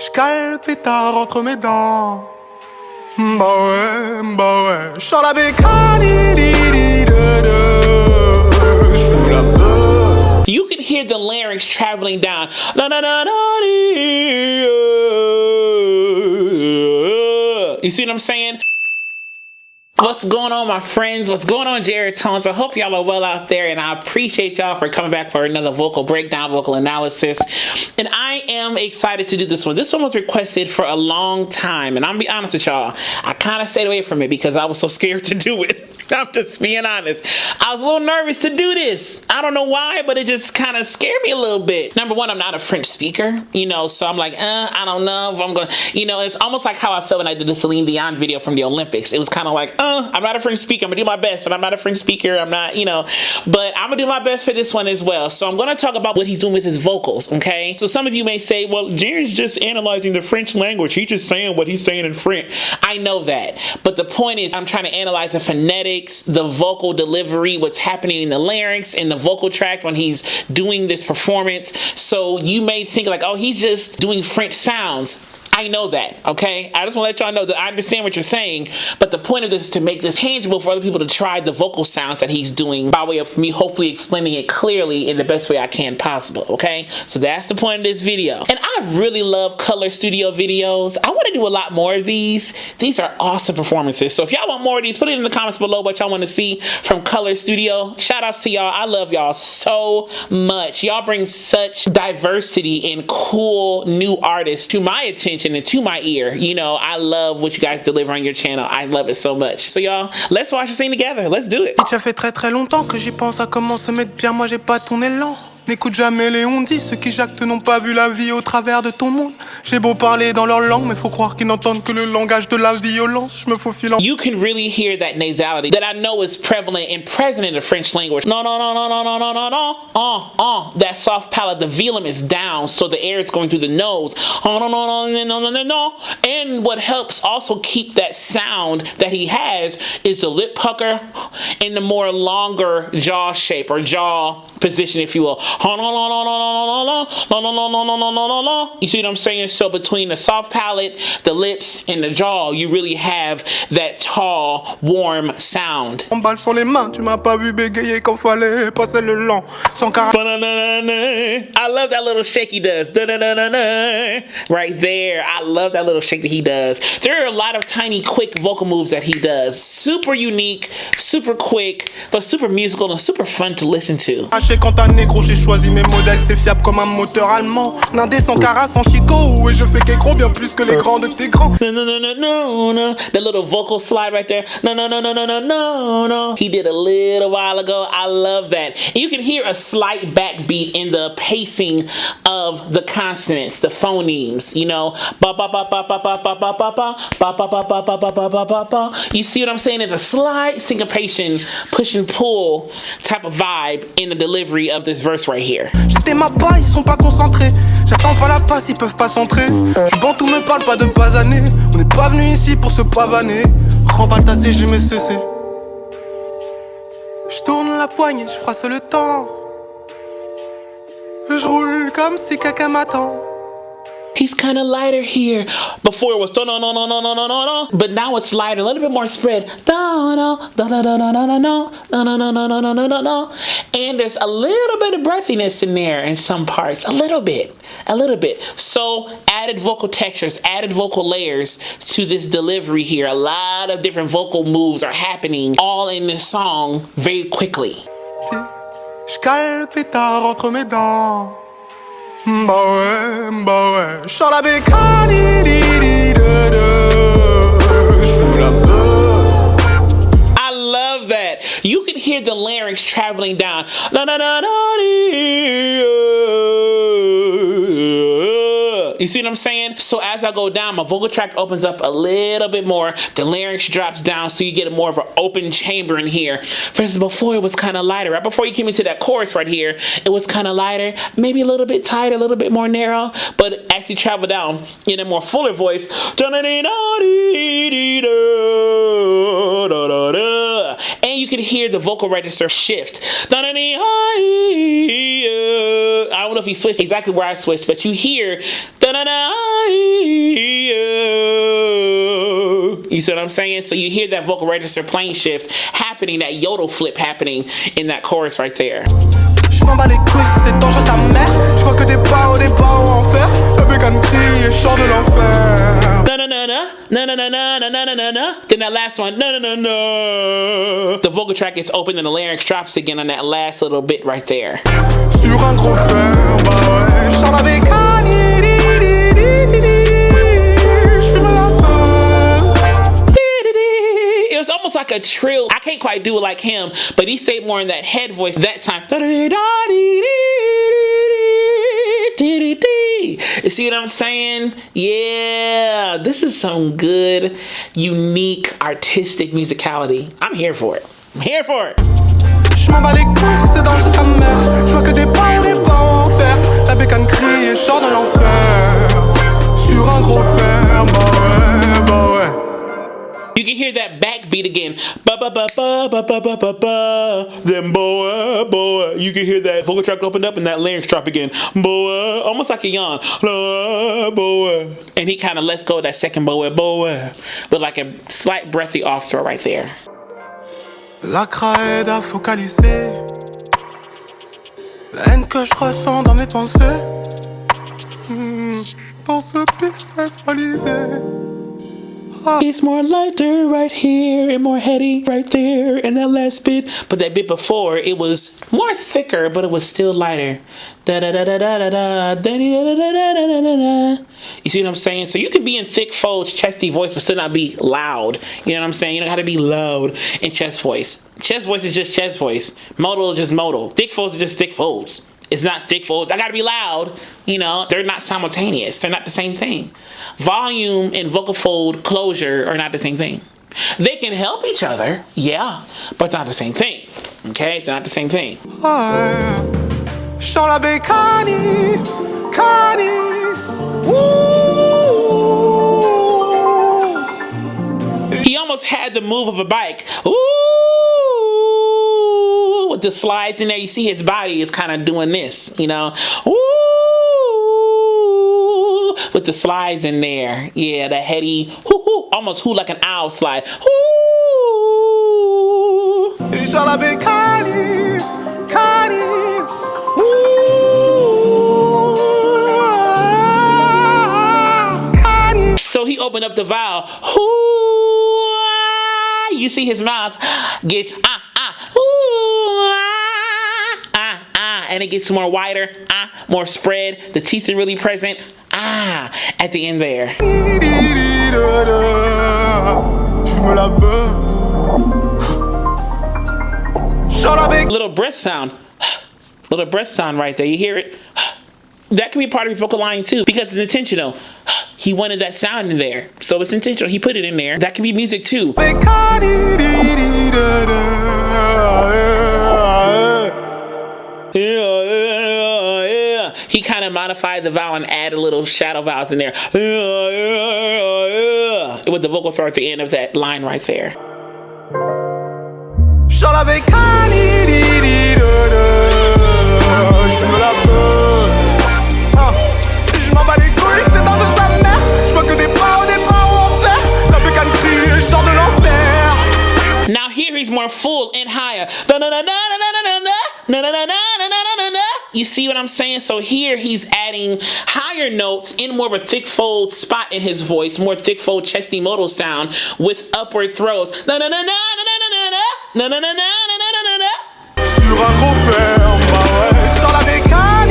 J'cale le pétard entre mes dents. Bah ouais. J'sors la bécane, j'fume la beuh. You can hear the larynx traveling down. Na na na na. You see what I'm saying? What's going on, my friends? What's going on, Jared Tones? I hope y'all are well out there, and I appreciate y'all for coming back for another vocal breakdown, vocal analysis. And I am excited to do this one. This one was requested for a long time, and I'm gonna be honest with y'all, I kind of stayed away from it because I was so scared to do it. I'm just being honest. I was a little nervous to do this. I don't know why, but it just kind of scared me a little bit. Number one, I'm not a French speaker, so I'm like, I don't know if I'm going to, it's almost like how I felt when I did the Celine Dion video from the Olympics. It was kind of like, I'm not a French speaker. I'm gonna do my best, but I'm not a French speaker. I'm not, but I'm gonna do my best for this one as well. So I'm gonna talk about what he's doing with his vocals, okay? So some of you may say, well, Jared's just analyzing the French language. He's just saying what he's saying in French. I know that, but the point is I'm trying to analyze the phonetics, the vocal delivery, what's happening in the larynx, in the vocal tract when he's doing this performance. So you may think like, oh, he's just doing French sounds. I know that, okay? I just want to let y'all know that I understand what you're saying, but the point of this is to make this tangible for other people to try the vocal sounds that he's doing by way of me hopefully explaining it clearly in the best way I can possible, okay? So that's the point of this video. And I really love color studio videos. I want to do a lot more of these. These are awesome performances. So if y'all want more of these, put it in the comments below what y'all want to see from Color Studio. Shout outs to y'all. I love y'all so much. Y'all bring such diversity and cool new artists to my attention and to my ear. I love what you guys deliver on your channel. I love it so much. So y'all, let's watch this thing together. Let's do it. Ça fait très longtemps que j'y pense à comment se mettre bien. Moi j'ai pas ton élan. N'écoute jamais les on-dit, ceux qui jactent n'ont pas vu la vie au travers de ton monde. J'ai beau parler dans leur langue, mais faut croire qu'ils n'entendent que le langage de la violence. Je me faufile en... You can really hear that nasality that I know is prevalent and present in the French language. No. That soft palate, the velum is down, so the air is going through the nose. No. And what helps also keep that sound that he has is the lip pucker and the more longer jaw shape or jaw position, if you will. You see what I'm saying? So between the soft palate, the lips, and the jaw, you really have that tall, warm sound. En balle sur les mains, tu m'as pas vu bégayer quand fallait passer le long. Sans I love that little shake he does. Right there. I love that little shake that he does. There are a lot of tiny, quick vocal moves that he does. Super unique, super quick, but super musical and super fun to listen to. Quand un négro, j'ai choisi mes modèles, c'est fiable comme un moteur allemand. Nindé sans cara, sans chico, et je fais qu'écro bien plus que les grands de tes grands. No. The little vocal slide right there. No. He did a little while ago. I love that. And you can hear a slight backbeat in the pacing of the consonants, the phonemes, You see what I'm saying? There's a slight syncopation, push and pull type of vibe in the delivery of this verse right here. J'étais ma paille, ils sont pas concentrés. J'attends pas la passe, ils peuvent pas s'entrer. Je bon, tout me parle pas de basaner. On n'est pas venu ici pour se pavaner. Remballe ta CG, mais cessé. Je tourne la poignée, je froisse le temps. Je roule comme si quelqu'un m'attend. He's kind of lighter here. Before it was no, but now it's lighter, a little bit more spread. And there's a little bit of breathiness in there in some parts, a little bit. So added vocal textures, added vocal layers to this delivery here. A lot of different vocal moves are happening all in this song very quickly. J'cale le pétard entre mes dents. Bah ouais. J'sors la bécane, j'fume la beuh. I love that. You can hear the larynx traveling down. You see what I'm saying? So as I go down, my vocal tract opens up a little bit more. The larynx drops down, so you get more of an open chamber in here. Versus before, it was kind of lighter. Right before you came into that chorus right here, it was kind of lighter, maybe a little bit tighter, a little bit more narrow. But as you travel down in a more fuller voice, and you can hear the vocal register shift. I don't know know if he switched exactly where I switched, but you hear da-da-da. You see what I'm saying? So you hear that vocal register plane shift happening, that yodel flip happening in that chorus right there. Je m'en bats les couilles, c'est dangereux sa mère. Je vois que des pas en enfer. La bécane crie et chante de l'enfer. Na na na na na na na na na na na na. Then that last one, na na na na. The vocal track is open and the larynx drops again on that last little bit right there. Sur un gros fer, bah ouais. Chante la bécane. It's almost like a trill. I can't quite do it like him, but he stayed more in that head voice that time. You see what I'm saying? Yeah, this is some good, unique, artistic musicality. I'm here for it. I'm here for it. Je m'en bats les couilles, c'est dangereux sa mère. Je vois que des pas en enfer. La bécane crie et chante de l'enfer. Sur un gros fer, bah ouais, bah ouais. You can hear that backbeat again. Ba ba ba ba ba ba ba ba ba. Then boy, boy. You can hear that vocal track open up and that larynx drop again. Boy, almost like a yawn. Boy. And he kind of lets go of that second boy, boy. But like a slight breathy off throw right there. La cra aide à focaliser la haine que je ressens dans mes pensées. Dans ce business balisé. It's more lighter right here and more heady right there in that last bit. But that bit before, it was more thicker, but it was still lighter. Da da da da da da da da da da da da da. You see what I'm saying? So you can be in thick folds, chesty voice, but still not be loud. You know what I'm saying? You don't have to be loud in chest voice. Chest voice is just chest voice. Modal is just modal. Thick folds are just thick folds. It's not thick folds. I gotta be loud. You know, they're not simultaneous. They're not the same thing. Volume and vocal fold closure are not the same thing. They can help each other, yeah, but it's not the same thing. Okay? They're not the same thing. Chant la bécane, cani. He almost had the move of a bike. Ooh, with the slides in there, you see his body is kind of doing this, you know. Ooh, with the slides in there. Yeah, the heady, almost like an owl slide. Chant la bécane, cani. So he opened up the vowel. You see his mouth gets and it gets more wider, more spread. The teeth are really present. At the end there. Little breath sound. Little breath sound right there. You hear it? That can be part of your vocal line too, because it's intentional. He wanted that sound in there, so it's intentional. He put it in there. That can be music too. Yeah. He kind of modified the vowel and added little shadow vowels in there. With the vocal throw at the end of that line right there. Now here he's more full and higher. You see what I'm saying? So here he's adding higher notes in more of a thick fold spot in his voice, more thick fold chesty modal sound with upward throws. Sur un gros fer, bah ouais, sur la bécane.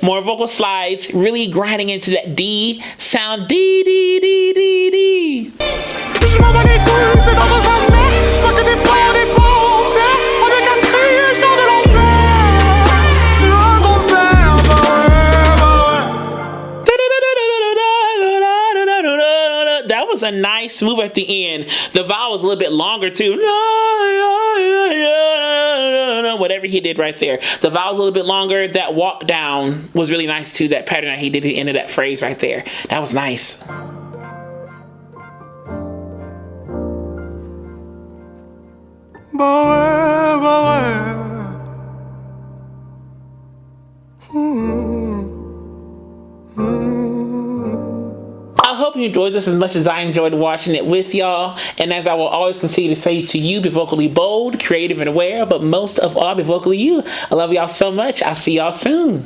More vocal slides, really grinding into that D sound. D, D, D, D, D. Je m'en bats les couilles, c'est dans sa mère. Je vois que des pas en fer. Avec un cri et chant de l'enfer. Sur un gros fer, bah ouais. That was a nice move at the end. The vowel was a little bit longer too. Whatever he did right there. The vowel's a little bit longer. That walk down was really nice too. That pattern that he did at the end of that phrase right there. That was nice. Bah ouais. I hope you enjoyed this as much as I enjoyed watching it with y'all. And as I will always continue to say to you, be vocally bold, creative, and aware, but most of all, be vocally you. I love y'all so much. I'll see y'all soon.